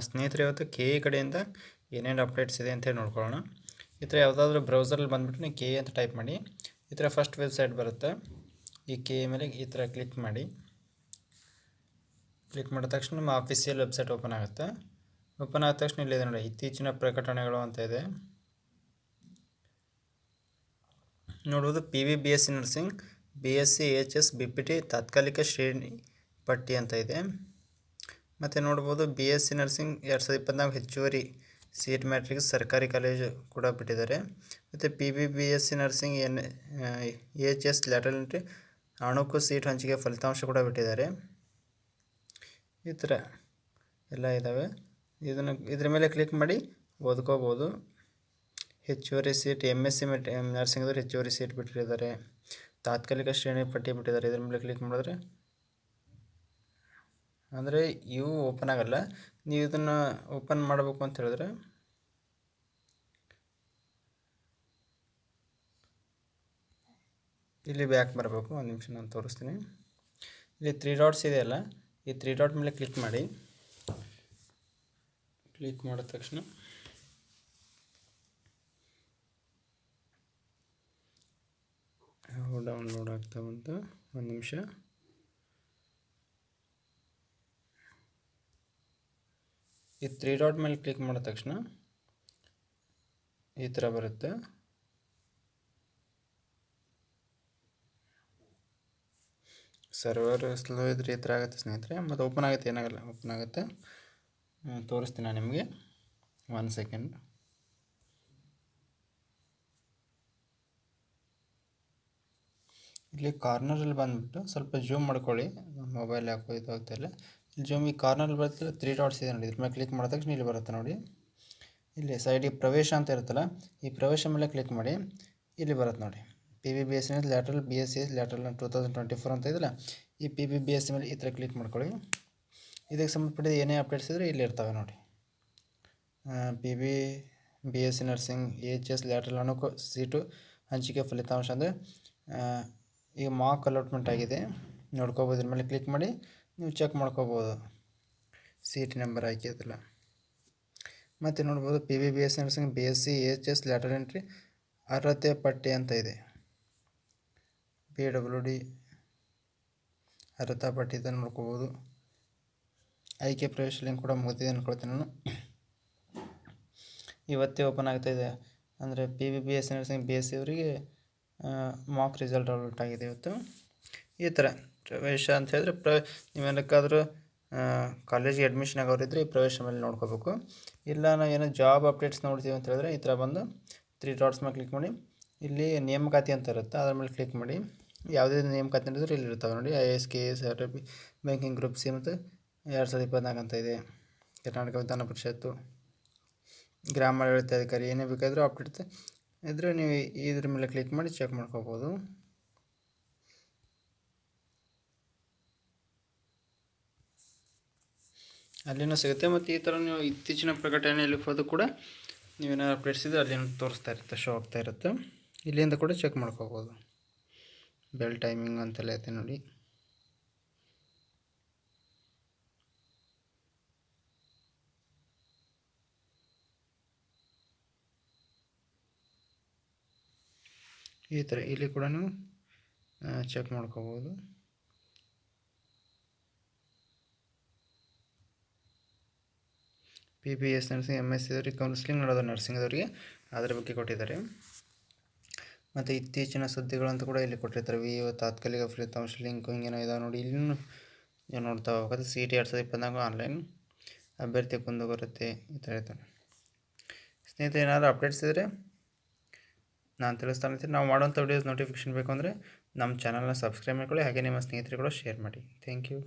ಸ್ನೇಹಿತರೆ, ಇವತ್ತು K A ಕಡೆಯಿಂದ ಏನೇನು ಅಪ್ಡೇಟ್ಸ್ ಇದೆ ಅಂತೇಳಿ ನೋಡ್ಕೊಳ್ಳೋಣ. ಈ ಥರ ಯಾವುದಾದ್ರೂ ಬ್ರೌಸರಲ್ಲಿ ಬಂದುಬಿಟ್ಟು ನೀವು ಕೆ ಎ ಅಂತ ಟೈಪ್ ಮಾಡಿ. ಈ ಥರ ಫಸ್ಟ್ ವೆಬ್ಸೈಟ್ ಬರುತ್ತೆ. ಈ ಕೆ ಎ ಮೇಲೆ ಈ ಥರ ಕ್ಲಿಕ್ ಮಾಡಿ. ಕ್ಲಿಕ್ ಮಾಡಿದ ತಕ್ಷಣ ನಿಮ್ಮ ಆಫೀಸಿಯಲ್ ವೆಬ್ಸೈಟ್ ಓಪನ್ ಆಗುತ್ತೆ. ಓಪನ್ ಆದ ತಕ್ಷಣ ಇಲ್ಲಿದೆ ನೋಡಿ, ಇತ್ತೀಚಿನ ಪ್ರಕಟಣೆಗಳು ಅಂತ ಇದೆ. ನೋಡ್ಬೋದು PV BSc nursing, BSc AHS BPT ತಾತ್ಕಾಲಿಕ ಶ್ರೇಣಿ ಪಟ್ಟಿ ಅಂತ ಇದೆ. ಮತ್ತು ನೋಡ್ಬೋದು BSc ನರ್ಸಿಂಗ್ 2024 ಹೆಚ್ಚುವರಿ ಸೀಟ್ ಮ್ಯಾಟ್ರಿಕ್ಸ್ ಸರ್ಕಾರಿ ಕಾಲೇಜು ಕೂಡ ಬಿಟ್ಟಿದ್ದಾರೆ. ಮತ್ತು PV BSc nursing AHS lateral entry ಅಣುಕು ಸೀಟ್ ಹಂಚಿಕೆ ಫಲಿತಾಂಶ ಕೂಡ ಬಿಟ್ಟಿದ್ದಾರೆ. ಈ ಥರ ಎಲ್ಲ ಇದ್ದಾವೆ. ಇದ್ರ ಮೇಲೆ ಕ್ಲಿಕ್ ಮಾಡಿ ಓದ್ಕೋಬೋದು. ಹೆಚ್ಚುವರಿ ಸೀಟ್ MSc ನರ್ಸಿಂಗ್ದವ್ರು ಹೆಚ್ಚುವರಿ ಸೀಟ್ ಬಿಟ್ಟಿದ್ದಾರೆ. ತಾತ್ಕಾಲಿಕ ಶ್ರೇಣಿ ಪಟ್ಟಿ ಬಿಟ್ಟಿದ್ದಾರೆ. ಇದ್ರ ಮೇಲೆ ಕ್ಲಿಕ್ ಮಾಡಿದ್ರೆ ಅಂದರೆ ಇವು ಓಪನ್ ಆಗಲ್ಲ. ನೀವು ಇದನ್ನು ಓಪನ್ ಮಾಡಬೇಕು ಅಂತ ಹೇಳಿದ್ರೆ ಇಲ್ಲಿ ಬ್ಯಾಕ್ ಬರಬೇಕು. ಒಂದು ನಿಮಿಷ ನಾನು ತೋರಿಸ್ತೀನಿ. ಇಲ್ಲಿ 3 ಡಾಟ್ಸ್ ಇದೆಯಲ್ಲ, ಈ 3 ಡಾಟ್ ಮೇಲೆ ಕ್ಲಿಕ್ ಮಾಡಿ. ಕ್ಲಿಕ್ ಮಾಡಿದ ತಕ್ಷಣ ಡೌನ್ಲೋಡ್ ಆಗ್ತಾ ಬಂತು. ಒಂದು ನಿಮಿಷ. ಈ 3 ಡಾಟ್ ಮೇಲೆ ಕ್ಲಿಕ್ ಮಾಡಿದ ತಕ್ಷಣ ಈ ಥರ ಬರುತ್ತೆ. ಸರ್ವರ್ ಸ್ಲೋ ಇದ್ರೆ ಈ ಥರ ಆಗುತ್ತೆ ಸ್ನೇಹಿತರೆ. ಮತ್ತು ಓಪನ್ ಆಗುತ್ತೆ, ಏನಾಗಲ್ಲ, ಓಪನ್ ಆಗುತ್ತೆ. ತೋರಿಸ್ತೀನಿ ನಾನು ನಿಮಗೆ. 1 ಸೆಕೆಂಡ್. ಇಲ್ಲಿ ಕಾರ್ನರಲ್ಲಿ ಬಂದುಬಿಟ್ಟು ಸ್ವಲ್ಪ ಜೂಮ್ ಮಾಡ್ಕೊಳ್ಳಿ. ಮೊಬೈಲ್ ಯಾಕೋ ಇದು ಆಗ್ತಾಯಿಲ್ಲ. ಇಲ್ಲಿ ಜೂಮ್ ಈ ಕಾರ್ನರಲ್ಲಿ ಬರುತ್ತೆ, 3 ಡಾಟ್ಸ್ ಇದೆ ನೋಡಿ. ಇದ್ರ ಮೇಲೆ ಕ್ಲಿಕ್ ಮಾಡಿದ ತಕ್ಷಣ ಇಲ್ಲಿ ಬರುತ್ತೆ ನೋಡಿ. ಇಲ್ಲಿ ಸೈಡಿಗೆ ಪ್ರವೇಶ ಅಂತ ಇರುತ್ತಲ್ಲ, ಈ ಪ್ರವೇಶ ಮೇಲೆ ಕ್ಲಿಕ್ ಮಾಡಿ. ಇಲ್ಲಿ ಬರುತ್ತೆ ನೋಡಿ, PV BSc lateral BSc lateral 2024 ಅಂತ ಇದೆಯಲ್ಲ, ಈ PV BSc ಮೇಲೆ ಈ ಥರ ಕ್ಲಿಕ್ ಮಾಡ್ಕೊಳ್ಳಿ. ಇದಕ್ಕೆ ಸಂಬಂಧಪಟ್ಟಿದ ಏನೇ ಅಪ್ಡೇಟ್ಸ್ ಇದ್ದರೆ ಇಲ್ಲಿ ಇರ್ತವೆ ನೋಡಿ. PV BSc nursing AHS lateral ಅಣುಕು ಸೀಟು ಹಂಚಿಕೆ ಫಲಿತಾಂಶ ಅಂದರೆ ಈಗ ಮಾರ್ಕ್ ಅಲಾಟ್ಮೆಂಟ್ ಆಗಿದೆ, ನೋಡ್ಕೋಬೋದು. ಇದ್ರ ಮೇಲೆ ಕ್ಲಿಕ್ ಮಾಡಿ ನೀವು ಚೆಕ್ ಮಾಡ್ಕೋಬೋದು ಸೀಟ್ ನಂಬರ್ ಹಾಕಿದಲ್ಲ. ಮತ್ತು ನೋಡ್ಬೋದು PV BSc nursing BSc AHS lateral entry ಅರ್ಹತೆ ಪಟ್ಟಿ ಅಂತ ಇದೆ. PWD ಅರ್ಹತಾ ಪಟ್ಟಿ ಇದನ್ನು ನೋಡ್ಕೋಬೋದು. ಆಯ್ಕೆ ಪ್ರವೇಶ ಲಿಂಕ್ ಕೂಡ ಮುಗಿದಿದೆ ಅಂದ್ಕೊಳ್ತೀನಿ ನಾನು. ಇವತ್ತೇ ಓಪನ್ ಆಗ್ತಾಯಿದೆ. ಅಂದರೆ PV BSc ನರ್ಸಿಂಗ್ BSc ಅವರಿಗೆ ಮಾರ್ಕ್ ರಿಸಲ್ಟ್ ಔಟ್ ಆಗಿದೆ ಇವತ್ತು. ಈ ಥರ ಪ್ರವೇಶ ಅಂತ ಹೇಳಿದ್ರೆ ನೀವೇನಕ್ಕಾದರೂ ಕಾಲೇಜಿಗೆ ಅಡ್ಮಿಷನ್ ಆಗೋರಿದ್ದರೆ ಈ ಪ್ರವೇಶ ಮೇಲೆ ನೋಡ್ಕೋಬೇಕು. ಇಲ್ಲ ನಾವು ಏನೋ ಜಾಬ್ ಅಪ್ಡೇಟ್ಸ್ ನೋಡ್ತೀವಿ ಅಂತ ಹೇಳಿದ್ರೆ ಈ ಥರ ಬಂದು 3 ಡಾಟ್ಸ್ ಮೇಲೆ ಕ್ಲಿಕ್ ಮಾಡಿ. ಇಲ್ಲಿ ನೇಮಕಾತಿ ಅಂತ ಇರುತ್ತೆ, ಅದ್ರ ಮೇಲೆ ಕ್ಲಿಕ್ ಮಾಡಿ. ಯಾವುದೇ ನೇಮಕಾತಿ ನಡೆದ್ರೆ ಇಲ್ಲಿ ಇರ್ತವೆ ನೋಡಿ. IAS KS RRB banking group C ಮತ್ತು 2024 ಅಂತ ಇದೆ. ಕರ್ನಾಟಕ ವಿಧಾನ ಪರಿಷತ್ತು, ಗ್ರಾಮ ಆಡಳಿತಾಧಿಕಾರಿ, ಏನೇ ಬೇಕಾದರೂ ಅಪ್ಡೇಟ್ ಇದ್ದರೆ ನೀವು ಇದ್ರ ಮೇಲೆ ಕ್ಲಿಕ್ ಮಾಡಿ ಚೆಕ್ ಮಾಡ್ಕೋಬೋದು. ಅಲ್ಲಿನೂ ಸಿಗುತ್ತೆ. ಮತ್ತು ಈ ಥರ ನೀವು ಇತ್ತೀಚಿನ ಪ್ರಕಟಣೆಯಲ್ಲಿ ಹೋದರೂ ಕೂಡ ನೀವೇನಾದ್ರು ಅಪ್ಡೇಟ್ಸ್ ಇದ್ದರೆ ಅಲ್ಲಿನೂ ತೋರಿಸ್ತಾ ಇರುತ್ತೆ, ಶೋ ಆಗ್ತಾ ಇರುತ್ತೆ. ಇಲ್ಲಿಂದ ಕೂಡ ಚೆಕ್ ಮಾಡ್ಕೋಬೋದು. ಬೆಲ್ ಟೈಮಿಂಗ್ ಅಂತೆಲ್ಲ ಐತೆ ನೋಡಿ. ಈ ಥರ ಇಲ್ಲಿ ಕೂಡ ನೀವು ಚೆಕ್ ಮಾಡ್ಕೋಬೋದು. PBS ನರ್ಸಿಂಗ್ MSc ಅವರಿಗೆ ಕೌನ್ಸಿಲಿಂಗ್ ಮಾಡೋದು ನರ್ಸಿಂಗ್ದವರಿಗೆ ಅದರ ಬಗ್ಗೆ ಕೊಟ್ಟಿದ್ದಾರೆ. ಮತ್ತು ಇತ್ತೀಚಿನ ಸುದ್ದಿಗಳಂತ ಕೂಡ ಇಲ್ಲಿ ಕೊಟ್ಟಿರ್ತಾರೆ. VO ತಾತ್ಕಾಲಿಕ ಫಲಿತಾಂಶ ಲಿಂಕ್ ಹಿಂಗೇನೋ ಇದಾವೆ ನೋಡಿ. ಇಲ್ಲಿನೂ ನೀವು ನೋಡ್ತಾ ಹೋಗೋದು. CET 2024 ಆನ್ಲೈನ್ ಅಭ್ಯರ್ಥಿ ಕುಂದುಕೊರತೆ ಈ ಥರ ಇರ್ತಾರೆ. ಸ್ನೇಹಿತರೆ, ಏನಾದರೂ ಅಪ್ಡೇಟ್ಸ್ ಇದ್ದರೆ ನಾನು ತಿಳಿಸ್ತಾ ಇರ್ತೀನಿ. ನಾವು ಮಾಡುವಂಥ ವಿಡಿಯೋಸ್ ನೋಟಿಫಿಕೇಷನ್ ಬೇಕು ಅಂದರೆ ನಮ್ಮ ಚಾನಲ್ನ ಸಬ್ಸ್ಕ್ರೈಬ್ ಮಾಡ್ಕೊಳ್ಳಿ. ಹಾಗೆ ನಿಮ್ಮ ಸ್ನೇಹಿತರು ಕೂಡ ಶೇರ್ ಮಾಡಿ. Thank you.